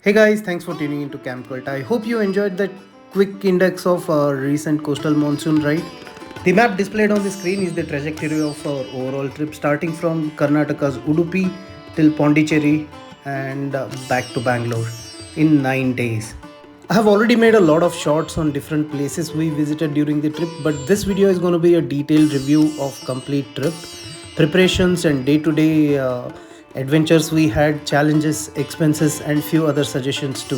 Hey guys, thanks for tuning into CampCult. I hope you enjoyed that quick index of our recent coastal monsoon ride. The map displayed on the screen is the trajectory of our overall trip starting from Karnataka's Udupi till Pondicherry and back to Bangalore in 9 days. I have already made a lot of shots on different places we visited during the trip, but this video is going to be a detailed review of complete trip, preparations and day-to-day adventures we had, challenges, expenses and few other suggestions too.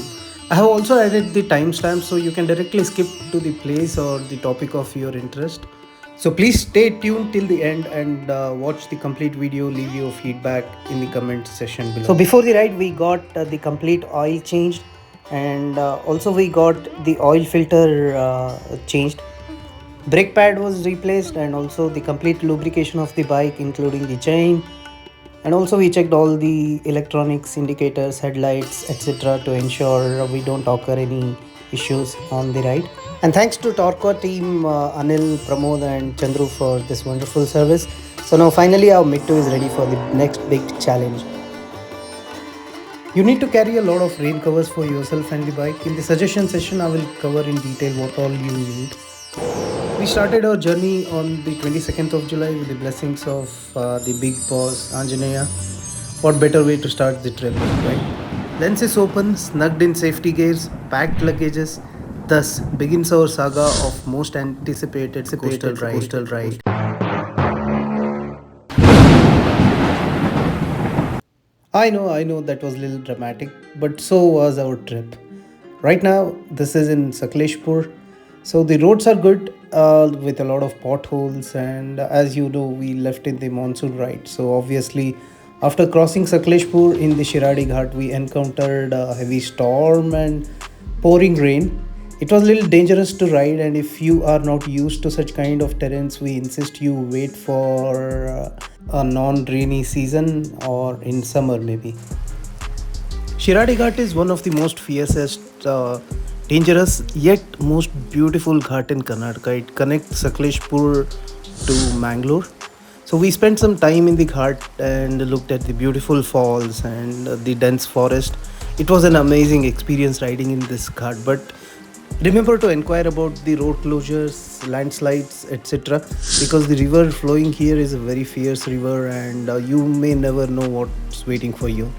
I have also added the timestamp so you can directly skip to the place or the topic of your interest. So please stay tuned till the end and watch the complete video. Leave your feedback in the comment section below. So before the ride, we got the complete oil changed, and also we got the oil filter changed. Brake pad was replaced, and also the complete lubrication of the bike, including the chain. And also we checked all the electronics, indicators, headlights, etc. to ensure we don't occur any issues on the ride. And thanks to Torqua team, Anil, Pramod and Chandru for this wonderful service. So now finally our Mid 2 is ready for the next big challenge. You need to carry a lot of rain covers for yourself and the bike. In the suggestion session, I will cover in detail what all you need. We started our journey on the 22nd of July with the blessings of the big boss Anjaneya. What better way to start the trip, right? Lenses open, snugged in safety gears, packed luggages. Thus begins our saga of most anticipated coastal ride. I know that was a little dramatic, but so was our trip. Right now, this is in Sakleshpur. So the roads are good with a lot of potholes, and as you know, we left in the monsoon ride. So obviously, after crossing Sakleshpur in the Shiraadi Ghat, we encountered a heavy storm and pouring rain. It was a little dangerous to ride, and if you are not used to such kind of terrains, we insist you wait for a non-rainy season or in summer maybe. Shiradi Ghat is one of the most fiercest, dangerous yet most beautiful ghat in Karnataka. It connects Sakleshpur to Mangalore. So we spent some time in the ghat and looked at the beautiful falls and the dense forest. It was an amazing experience riding in this ghat, but remember to inquire about the road closures, landslides, etc. because the river flowing here is a very fierce river and you may never know what's waiting for you.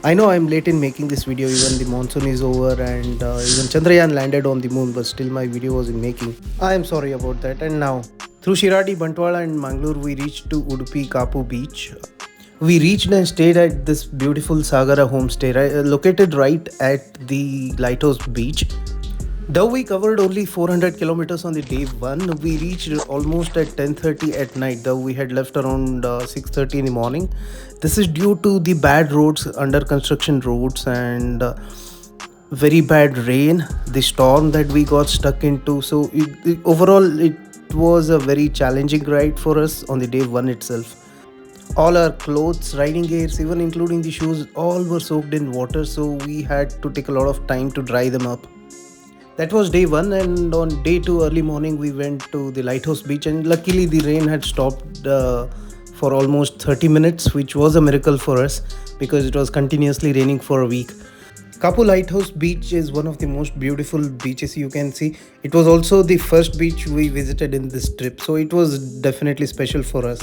I know I'm late in making this video, even the monsoon is over and even Chandrayaan landed on the moon, but still my video was in making. I am sorry about that. And now, through Shiradi, Bantwala and Mangalore, we reached to Udupi Kapu Beach. We reached and stayed at this beautiful Sagara homestay, located right at the Lighthouse beach. Though we covered only 400 kilometers on the day one, we reached almost at 10:30 at night. Though we had left around 6:30 in the morning. This is due to the bad roads, under construction roads, and very bad rain, the storm that we got stuck into. So overall, it was a very challenging ride for us on the day one itself. All our clothes, riding gears, even including the shoes, all were soaked in water. So we had to take a lot of time to dry them up. That was day one, and on day two, early morning, we went to the Lighthouse beach, and luckily the rain had stopped for almost 30 minutes, which was a miracle for us because it was continuously raining for a week. Kapu Lighthouse beach is one of the most beautiful beaches you can see. It was also the first beach we visited in this trip, so it was definitely special for us.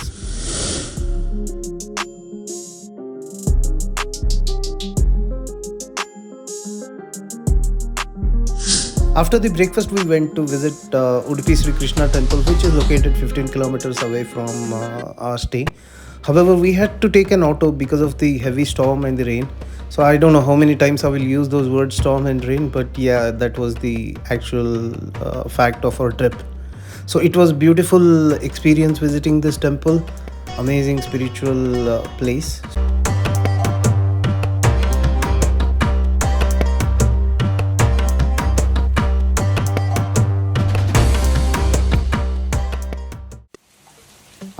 After the breakfast, we went to visit Udupi Shrikrishna temple, which is located 15 kilometers away from our stay. However, we had to take an auto because of the heavy storm and the rain. So I don't know how many times I will use those words storm and rain, but yeah, that was the actual fact of our trip. So it was beautiful experience visiting this temple, amazing spiritual place.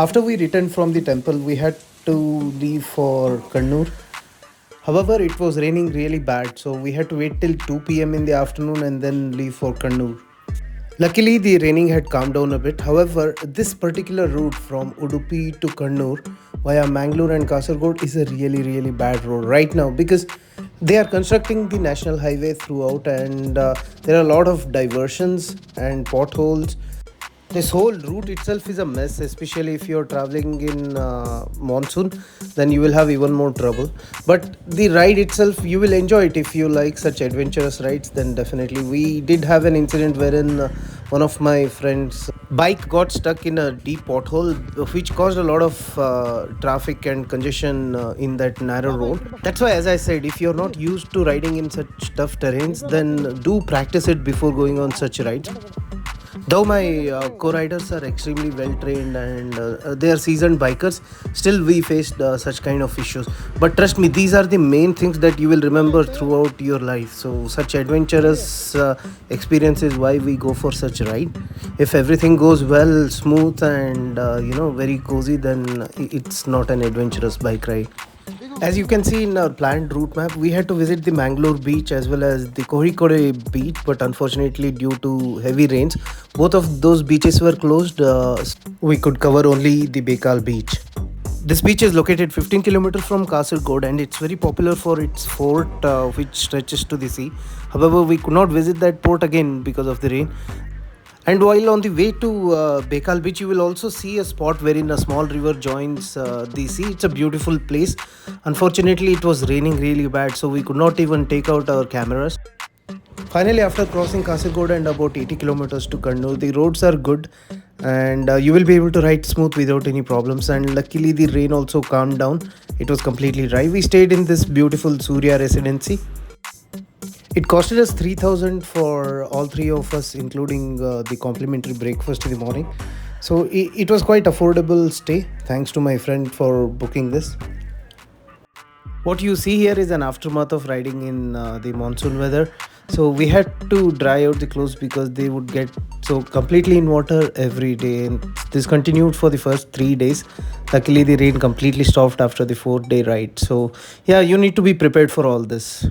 After we returned from the temple, we had to leave for Kannur. However, it was raining really bad, so we had to wait till 2 p.m. in the afternoon and then leave for Kannur. Luckily, the raining had calmed down a bit. However, this particular route from Udupi to Kannur via Mangalore and Kasargod is a really bad road right now because They are constructing the national highway throughout, and there are a lot of diversions and potholes. This whole route itself is a mess, especially if you're traveling in monsoon, then you will have even more trouble. But the ride itself, you will enjoy it if you like such adventurous rides, then definitely. We did have an incident wherein one of my friends' bike got stuck in a deep pothole, which caused a lot of traffic and congestion in that narrow road. That's why, as I said, if you're not used to riding in such tough terrains, then do practice it before going on such rides. Though my co-riders are extremely well trained and they are seasoned bikers, still we faced such kind of issues. But trust me, these are the main things that you will remember throughout your life. So such adventurous experience is why we go for such ride. If everything goes well, smooth and very cozy, then it's not an adventurous bike ride. As you can see in our planned route map, we had to visit the Mangalore beach as well as the Kozhikode beach, but unfortunately, due to heavy rains, both of those beaches were closed. We could cover only the Bekal beach. This beach is located 15 kilometers from Kasaragod and it's very popular for its fort, which stretches to the sea. However, we could not visit that port again because of the rain. And while on the way to Bekal beach, you will also see a spot wherein a small river joins the sea. It's a beautiful place. Unfortunately, it was raining really bad, so we could not even take out our cameras. Finally, after crossing Kasaragod and about 80 kilometers to Kannur, the roads are good and you will be able to ride smooth without any problems. And luckily, the rain also calmed down. It was completely dry. We stayed in this beautiful Surya residency. It costed us 3,000 for all three of us, including the complimentary breakfast in the morning. So it was quite affordable stay. Thanks to my friend for booking this. What you see here is an aftermath of riding in the monsoon weather. So we had to dry out the clothes because they would get so completely in water every day. And this continued for the first 3 days. Luckily, the rain completely stopped after the 4th day ride. So yeah, you need to be prepared for all this.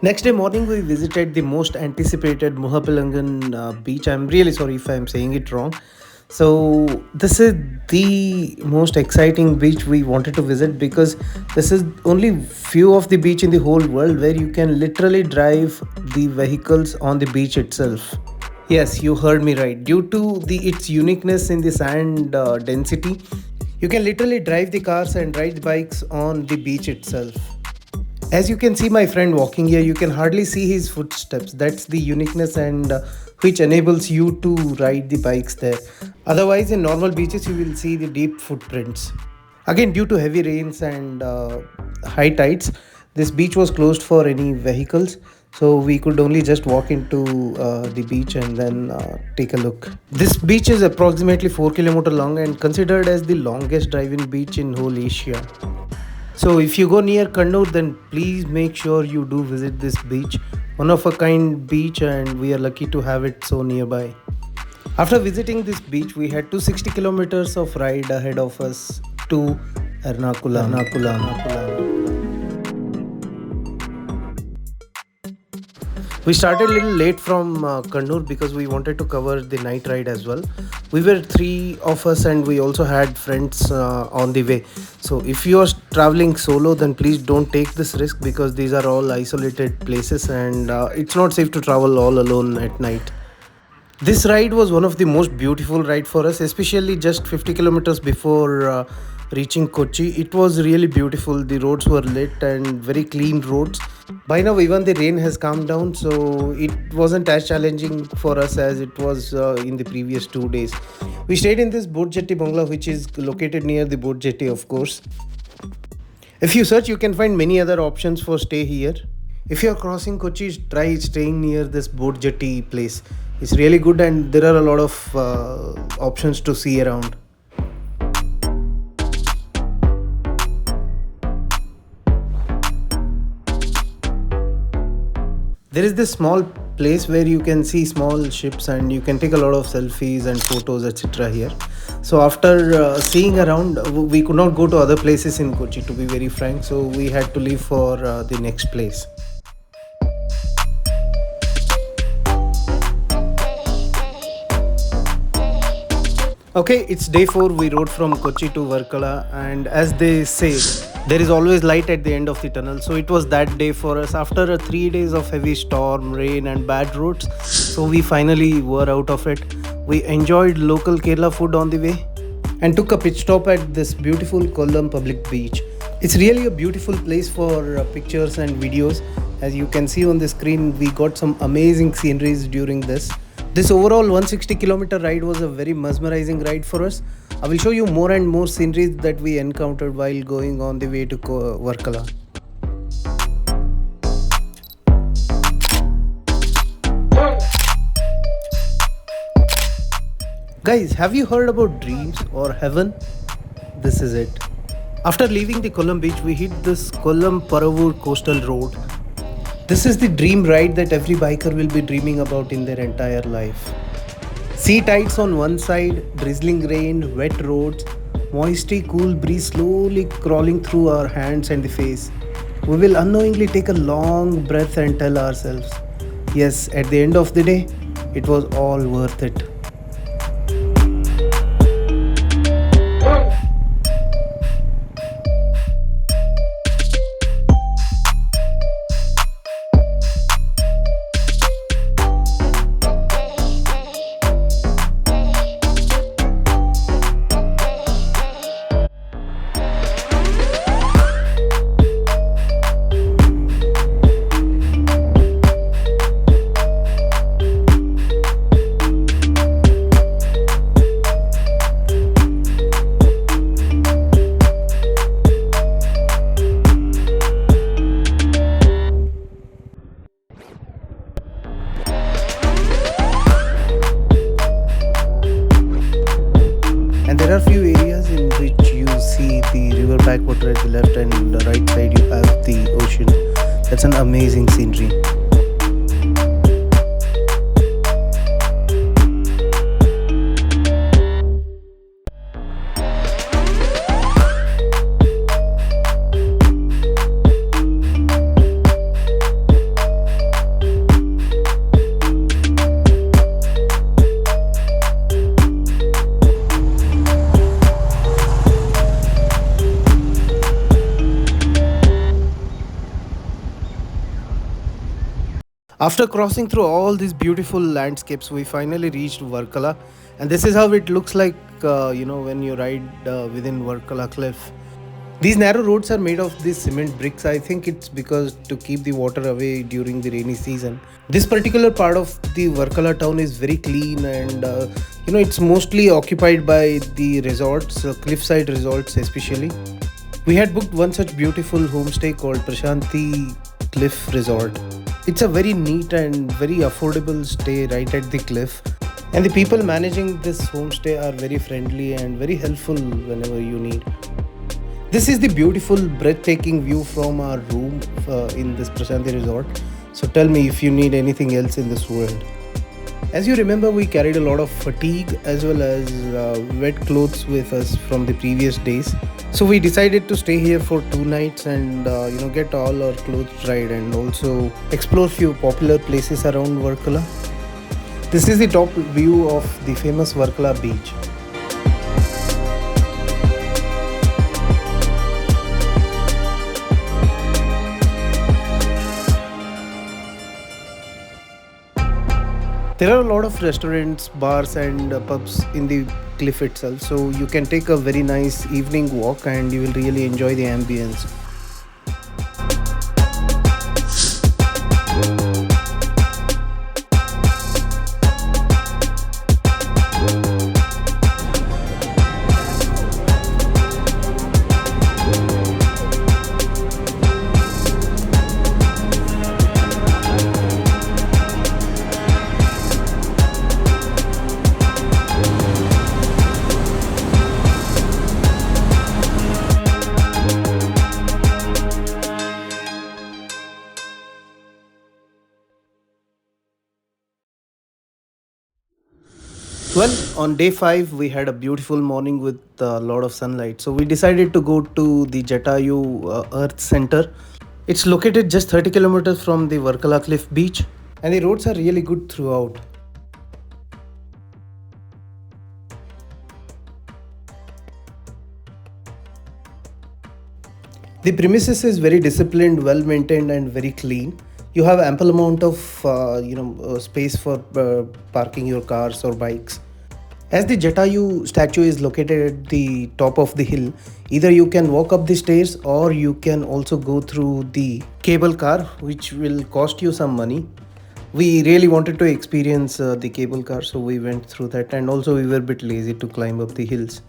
Next day morning, we visited the most anticipated Muzhapillangad beach. I'm really sorry if I'm saying it wrong. So this is the most exciting beach we wanted to visit because this is only few of the beach in the whole world where you can literally drive the vehicles on the beach itself. Yes, you heard me right. Due to its uniqueness in the sand density, you can literally drive the cars and ride the bikes on the beach itself. As you can see my friend walking here, you can hardly see his footsteps. That's the uniqueness and which enables you to ride the bikes there. Otherwise, in normal beaches, you will see the deep footprints. Again, due to heavy rains and high tides, this beach was closed for any vehicles. So we could only just walk into the beach and then take a look. This beach is approximately 4 kilometers long and considered as the longest driving beach in whole Asia. So if you go near Kannur, then please make sure you do visit this beach. One of a kind beach and we are lucky to have it so nearby. After visiting this beach, we had 260 kilometers of ride ahead of us to Ernakulam. We started a little late from Kannur because we wanted to cover the night ride as well. We were 3 of us and we also had friends on the way. So if you are traveling solo, then please don't take this risk because these are all isolated places and it's not safe to travel all alone at night. This ride was one of the most beautiful ride for us, especially just 50 kilometers before reaching Kochi. It was really beautiful. The roads were lit and very clean roads. By now even the rain has calmed down, so it wasn't as challenging for us as it was in the previous 2 days. We stayed in this boat jetty bungalow which is located near the boat jetty, of course. If you search, you can find many other options for stay here. If you are crossing Kochi, try staying near this boat jetty place. It's really good and there are a lot of options to see around. There is this small place where you can see small ships and you can take a lot of selfies and photos, etc. here. So after seeing around, we could not go to other places in Kochi, to be very frank. So we had to leave for the next place. Okay, it's day 4. We rode from Kochi to Varkala, and as they say, there is always light at the end of the tunnel. So it was that day for us after 3 days of heavy storm, rain, and bad roads. So we finally were out of it. We enjoyed local Kerala food on the way and took a pit stop at this beautiful Kollam public beach. It's really a beautiful place for pictures and videos. As you can see on the screen, we got some amazing sceneries during this. This overall 160-kilometer ride was a very mesmerizing ride for us. I will show you more and more sceneries that we encountered while going on the way to Varkala. Guys, have you heard about dreams or heaven? This is it. After leaving the Kollam beach, we hit this Kollam Paravur coastal road. This is the dream ride that every biker will be dreaming about in their entire life. Sea tides on one side, drizzling rain, wet roads, moisty cool breeze slowly crawling through our hands and the face. We will unknowingly take a long breath and tell ourselves, yes, at the end of the day, it was all worth it. There are few areas in which you see the river backwater at the left, and the right side you have the ocean. That's an amazing scenery. After crossing through all these beautiful landscapes, we finally reached Varkala, and this is how it looks like, when you ride within Varkala cliff. These narrow roads are made of these cement bricks. I think it's because to keep the water away during the rainy season. This particular part of the Varkala town is very clean, and it's mostly occupied by the resorts, cliffside resorts especially. We had booked one such beautiful homestay called Prashanti Cliff Resort. It's a very neat and very affordable stay right at the cliff, and the people managing this homestay are very friendly and very helpful whenever you need. This is the beautiful, breathtaking view from our room in this Prashanti Resort. So tell me if you need anything else in this world. As you remember, we carried a lot of fatigue as well as wet clothes with us from the previous days. So we decided to stay here for 2 nights and get all our clothes dried and also explore few popular places around Varkala. This is the top view of the famous Varkala beach. There are a lot of restaurants, bars and pubs in the cliff itself, so you can take a very nice evening walk and you will really enjoy the ambience. Well, on day 5, we had a beautiful morning with a lot of sunlight. So we decided to go to the Jatayu Earth Center. It's located just 30 kilometers from the Varkala Cliff Beach, and the roads are really good throughout. The premises is very disciplined, well maintained, and very clean. You have ample amount of space for parking your cars or bikes. As the Jatayu statue is located at the top of the hill, either you can walk up the stairs or you can also go through the cable car, which will cost you some money. We really wanted to experience the cable car, so we went through that, and also we were a bit lazy to climb up the hills.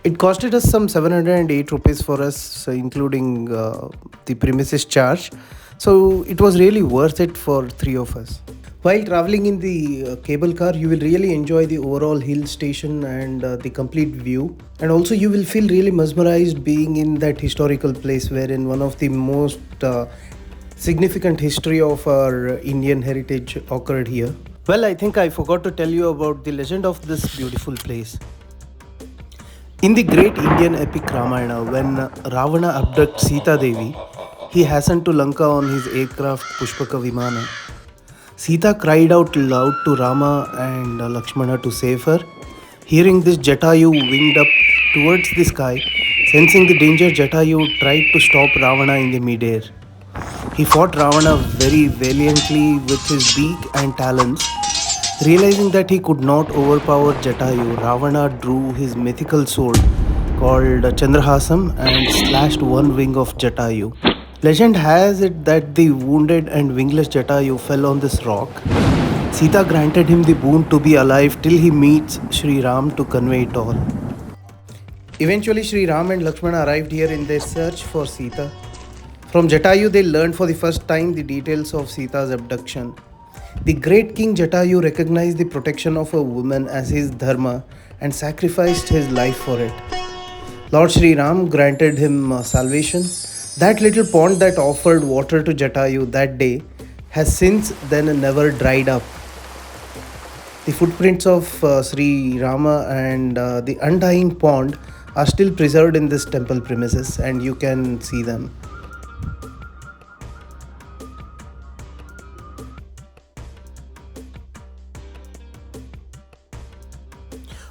It costed us some 708 rupees for us, including the premises charge. So it was really worth it for three of us. While traveling in the cable car, you will really enjoy the overall hill station and the complete view. And also, you will feel really mesmerized being in that historical place wherein one of the most significant history of our Indian heritage occurred here. Well, I think I forgot to tell you about the legend of this beautiful place. In the great Indian epic Ramayana, when Ravana abducts Sita Devi, he hastened to Lanka on his aircraft Pushpaka Vimana. Sita cried out loud to Rama and Lakshmana to save her. Hearing this, Jatayu winged up towards the sky. Sensing the danger, Jatayu tried to stop Ravana in the midair. He fought Ravana very valiantly with his beak and talons. Realizing that he could not overpower Jatayu, Ravana drew his mythical sword called Chandrahasam and slashed one wing of Jatayu. Legend has it that the wounded and wingless Jatayu fell on this rock. Sita granted him the boon to be alive till he meets Sri Ram to convey it all. Eventually, Sri Ram and Lakshmana arrived here in their search for Sita. From Jatayu, they learned for the first time the details of Sita's abduction. The great king Jatayu recognized the protection of a woman as his dharma and sacrificed his life for it. Lord Sri Ram granted him salvation. That little pond that offered water to Jatayu that day has since then never dried up. The footprints of Sri Rama and the undying pond are still preserved in this temple premises, and you can see them.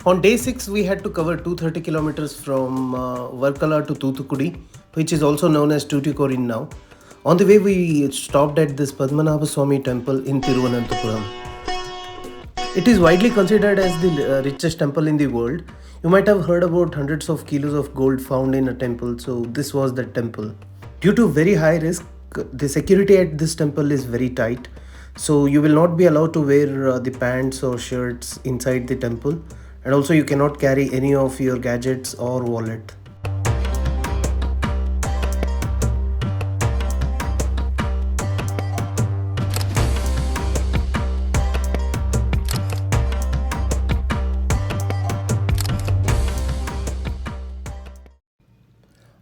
On day 6, we had to cover 230 kilometers from Varkala to Thoothukudi, which is also known as Tuticorin now. On the way, we stopped at this Padmanabha Swamy temple in Thiruvananthapuram. It is widely considered as the richest temple in the world. You might have heard about hundreds of kilos of gold found in a temple, so this was the temple. Due to very high risk, the security at this temple is very tight, so you will not be allowed to wear the pants or shirts inside the temple. And also you cannot carry any of your gadgets or wallet.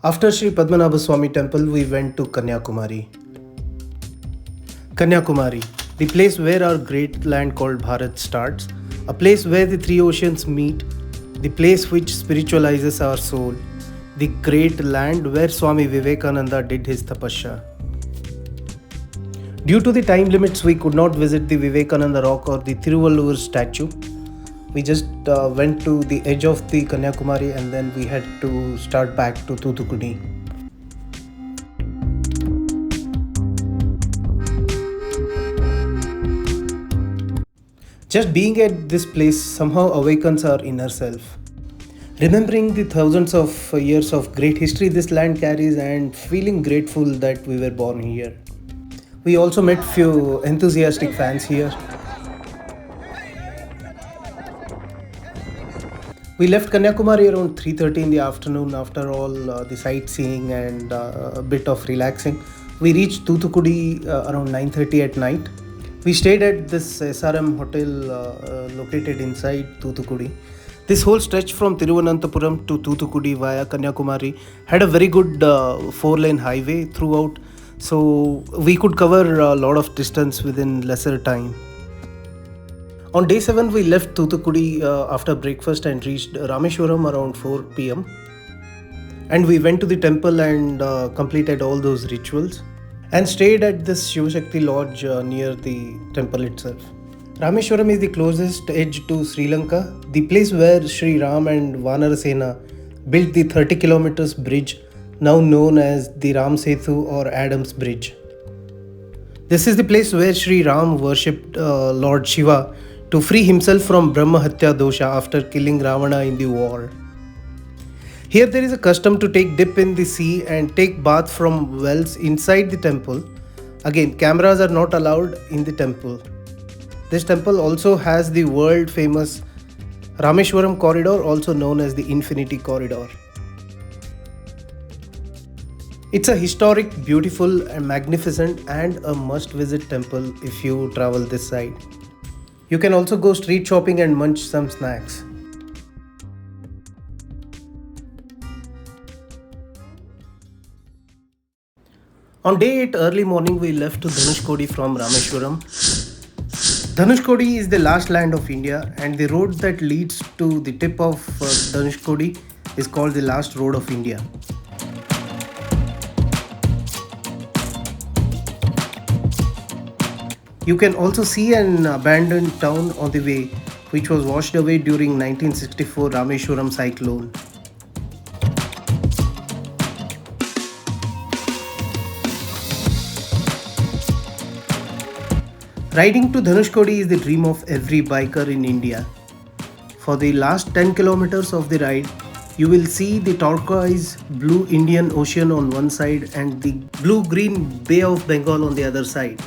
After Sri Padmanabha Swamy temple, we went to Kanyakumari. Kanyakumari, the place where our great land called Bharat starts. A place where the three oceans meet, the place which spiritualizes our soul, the great land where Swami Vivekananda did his tapasya. Due to the time limits, we could not visit the Vivekananda rock or the Thiruvallur statue. We just went to the edge of the Kanyakumari and then we had to start back to Thoothukudi. Just being at this place somehow awakens our inner self. Remembering the thousands of years of great history this land carries and feeling grateful that we were born here. We also met few enthusiastic fans here. We left Kanyakumari around 3:30 in the afternoon after all the sightseeing and a bit of relaxing. We reached Thoothukudi around 9:30 at night. We stayed at this SRM hotel located inside Thoothukudi. This whole stretch from Thiruvananthapuram to Thoothukudi via Kanyakumari had a very good 4-lane highway throughout, so we could cover a lot of distance within lesser time. On day 7, we left Thoothukudi after breakfast and reached Rameshwaram around 4 pm. And we went to the temple and completed all those rituals and stayed at this Shivashakti lodge near the temple itself. Rameshwaram is the closest edge to Sri Lanka, the place where Sri Ram and Vanarasena built the 30 kilometers bridge now known as the Ram Setu or Adam's Bridge. This is the place where Sri Ram worshipped Lord Shiva to free himself from Brahma Hatya dosha after killing Ravana in the war. Here there is a custom to take dip in the sea and take bath from wells inside the temple. Again, cameras are not allowed in the temple. This temple also has the world famous Rameshwaram corridor, also known as the Infinity Corridor. It's a historic, beautiful, and magnificent and a must visit temple if you travel this side. You can also go street shopping and munch some snacks. On day 8 early morning we left to Dhanushkodi from Rameshwaram. Dhanushkodi is the last land of India and the road that leads to the tip of Dhanushkodi is called the last road of India. You can also see an abandoned town on the way which was washed away during 1964 Rameshwaram cyclone. Riding to Dhanushkodi is the dream of every biker in India. For the last 10 kilometers of the ride, you will see the turquoise blue Indian Ocean on one side and the blue-green Bay of Bengal on the other side.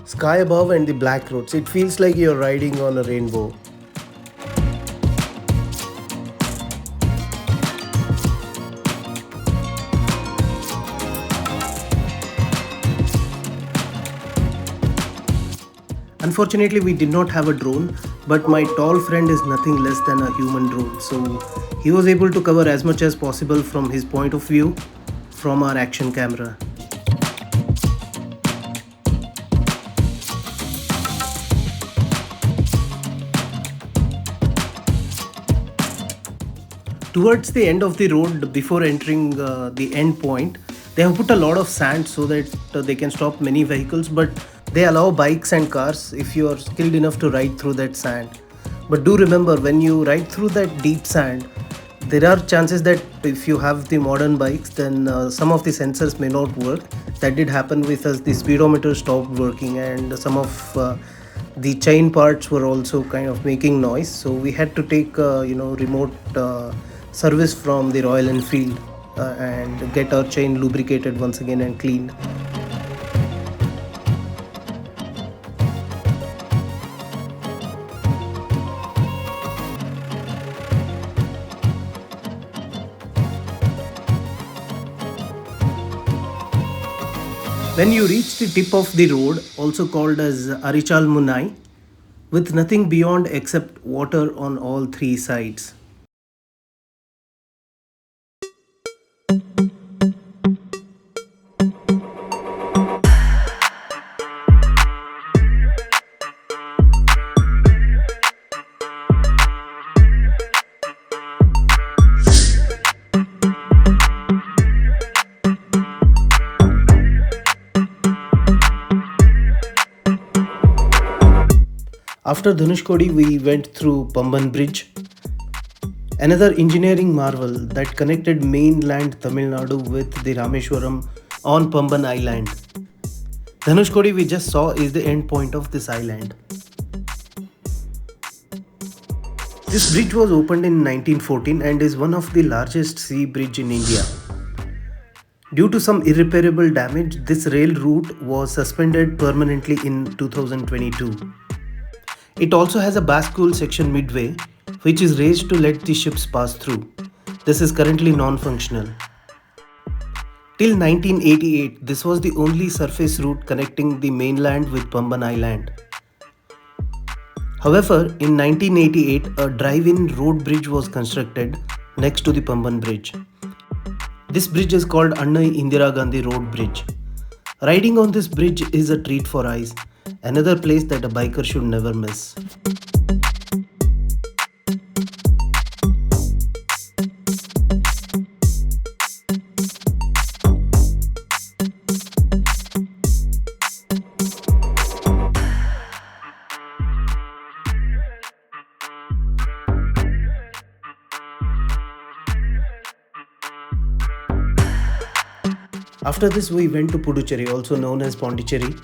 Sky above and the black roads. It feels like you're riding on a rainbow. Unfortunately, we did not have a drone, but my tall friend is nothing less than a human drone. So he was able to cover as much as possible from his point of view from our action camera. Towards the end of the road, before entering the end point, they have put a lot of sand so that they can stop many vehicles, but they allow bikes and cars if you are skilled enough to ride through that sand. But do remember, when you ride through that deep sand, there are chances that if you have the modern bikes, then some of the sensors may not work. That did happen with us. The speedometer stopped working and some of the chain parts were also kind of making noise. So we had to take remote service from the Royal Enfield and get our chain lubricated once again and cleaned. When you reach the tip of the road, also called as Arichal Munai, with nothing beyond except water on all three sides. After Dhanushkodi, we went through Pamban Bridge, another engineering marvel that connected mainland Tamil Nadu with the Rameshwaram on Pamban Island. Dhanushkodi we just saw is the end point of this island. This bridge was opened in 1914 and is one of the largest sea bridge in India. Due to some irreparable damage, this rail route was suspended permanently in 2022. It also has a bascule section midway, which is raised to let the ships pass through. This is currently non-functional. Till 1988, this was the only surface route connecting the mainland with Pamban Island. However, in 1988, a drive-in road bridge was constructed next to the Pamban Bridge. This bridge is called Annai Indira Gandhi Road Bridge. Riding on this bridge is a treat for eyes. Another place that a biker should never miss. After this, we went to Puducherry, also known as Pondicherry.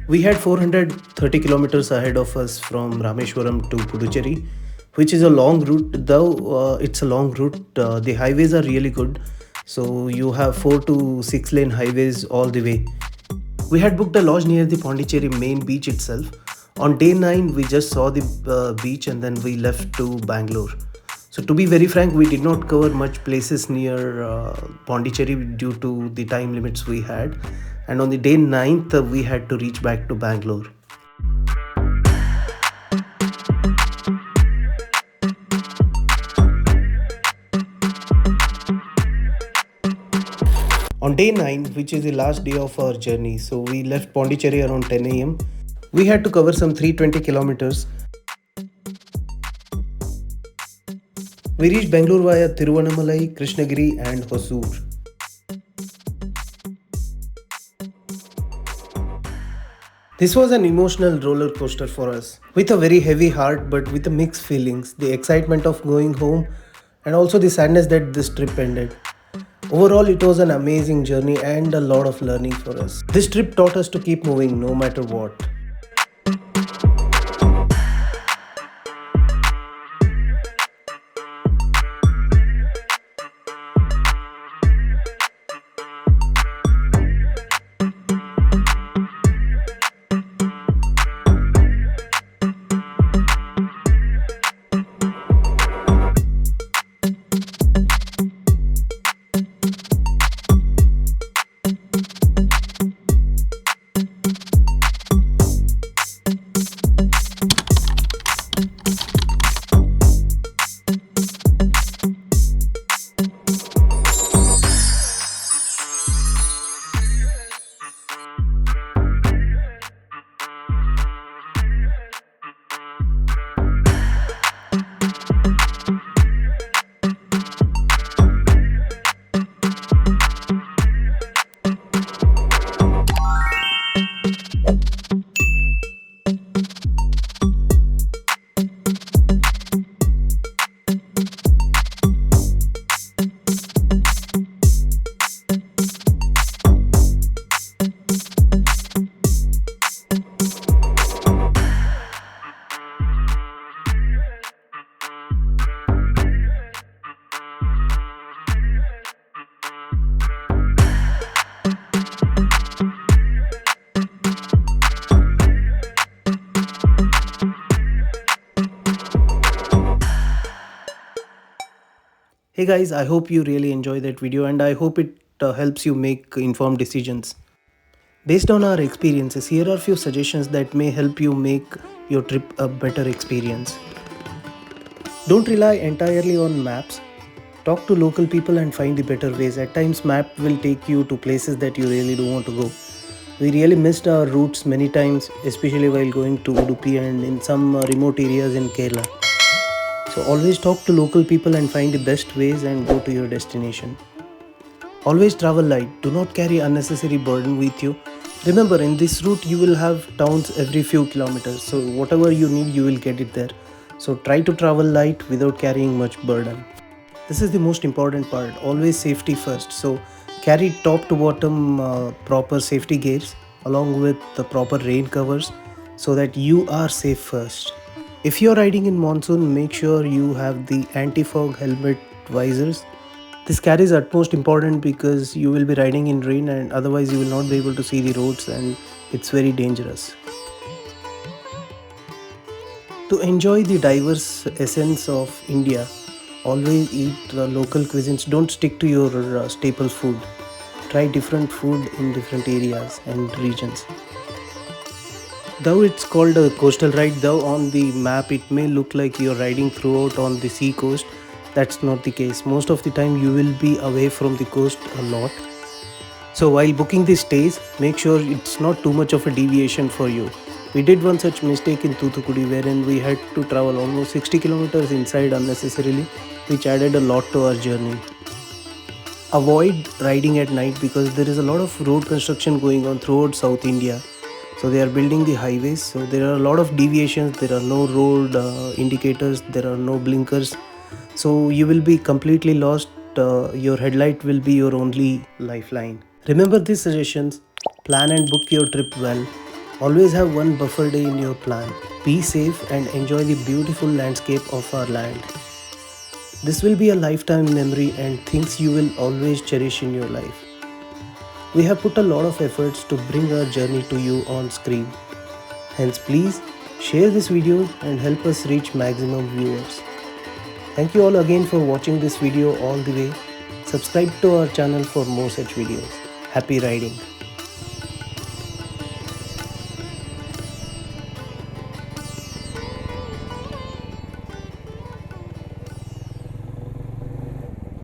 We had 430 kilometers ahead of us from Rameshwaram to Puducherry, which is a long route. Though it's a long route, the highways are really good. So you have 4 to 6 lane highways all the way. We had booked a lodge near the Pondicherry main beach itself. On day 9, we just saw the beach and then we left to Bangalore. So to be very frank, we did not cover much places near Pondicherry due to the time limits we had. And on the day 9th, we had to reach back to Bangalore. On day 9, which is the last day of our journey, so we left Pondicherry around 10 am. We had to cover some 320 kilometers. We reached Bangalore via Thiruvananthapuram, Krishnagiri and Hosur. This was an emotional roller coaster for us, with a very heavy heart but with a mixed feelings, the excitement of going home and also the sadness that this trip ended. Overall, it was an amazing journey and a lot of learning for us. This trip taught us to keep moving no matter what. Hey guys, I hope you really enjoy that video and I hope it helps you make informed decisions. Based on our experiences, here are few suggestions that may help you make your trip a better experience. Don't rely entirely on maps. Talk to local people and find the better ways. At times map will take you to places that you really don't want to go. We really missed our routes many times, especially while going to Udupi and in some remote areas in Kerala. So always talk to local people and find the best ways and go to your destination. Always travel light. Do not carry unnecessary burden with you. Remember, in this route you will have towns every few kilometers. So whatever you need, you will get it there. So try to travel light without carrying much burden. This is the most important part. Always safety first. So carry top to bottom proper safety gears along with the proper rain covers so that you are safe first. If you are riding in monsoon, make sure you have the anti-fog helmet visors. This carry is utmost important because you will be riding in rain and otherwise you will not be able to see the roads and it's very dangerous. To enjoy the diverse essence of India, always eat local cuisines. Don't stick to your staple food. Try different food in different areas and regions. Though it's called a coastal ride, though on the map it may look like you're riding throughout on the sea coast, that's not the case. Most of the time you will be away from the coast a lot. So while booking the stays, make sure it's not too much of a deviation for you. We did one such mistake in Thoothukudi wherein we had to travel almost 60 kilometers inside unnecessarily, which added a lot to our journey. Avoid riding at night because there is a lot of road construction going on throughout South India. So they are building the highways, so there are a lot of deviations, there are no road indicators, there are no blinkers. So you will be completely lost, your headlight will be your only lifeline. Remember these suggestions, plan and book your trip well. Always have one buffer day in your plan. Be safe and enjoy the beautiful landscape of our land. This will be a lifetime memory and things you will always cherish in your life. We have put a lot of efforts to bring our journey to you on screen. Hence, please share this video and help us reach maximum viewers. Thank you all again for watching this video all the way. Subscribe to our channel for more such videos. Happy riding!